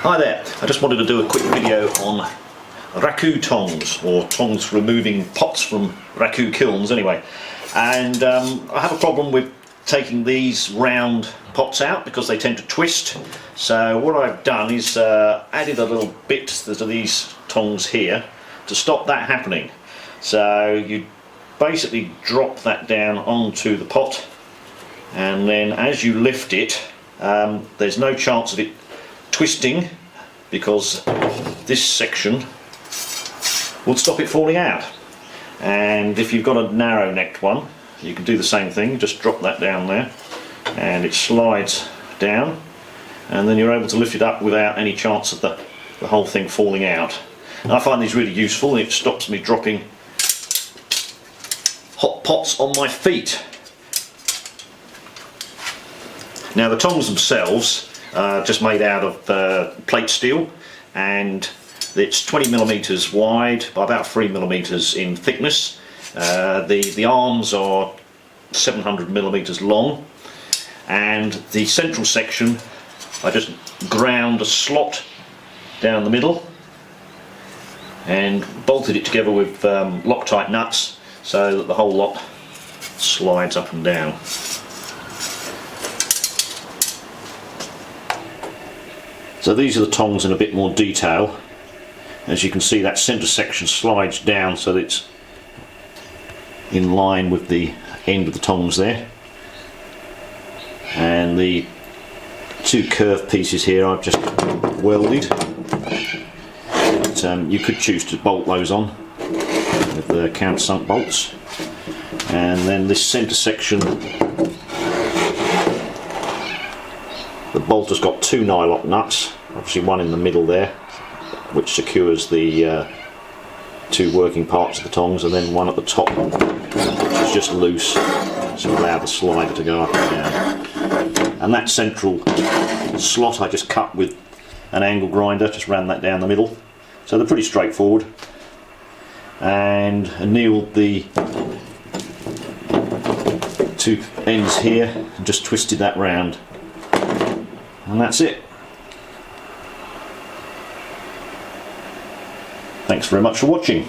Hi there, I just wanted to do a quick video on Raku Tongs, or tongs for removing pots from Raku kilns anyway. And I have a problem with taking these round pots out because they tend to twist. So what I've done is added a little bit to these tongs here to stop that happening. So you basically drop that down onto the pot, and then as you lift it, there's no chance of it twisting because this section will stop it falling out. And if you've got a narrow necked one, you can do the same thing, just drop that down there and it slides down, and then you're able to lift it up without any chance of the whole thing falling out. And I find these really useful, and it stops me dropping hot pots on my feet. Now the tongs themselves are just made out of plate steel, and it's 20mm wide by about 3mm in thickness. The arms are 700mm long, and the central section I just ground a slot down the middle and bolted it together with Loctite nuts so that the whole lot slides up and down. So these are the tongs in a bit more detail. As you can see, that centre section slides down so that it's in line with the end of the tongs there. And the two curved pieces here I've just welded. But, you could choose to bolt those on with the countersunk bolts. And then this centre section, the bolt has got two nylock nuts, obviously one in the middle there, which secures the two working parts of the tongs, and then one at the top, which is just loose, to allow the slider to go up and down. And that central slot I just cut with an angle grinder, just ran that down the middle. So they're pretty straightforward. And annealed the two ends here and just twisted that round. And that's it. Thanks very much for watching.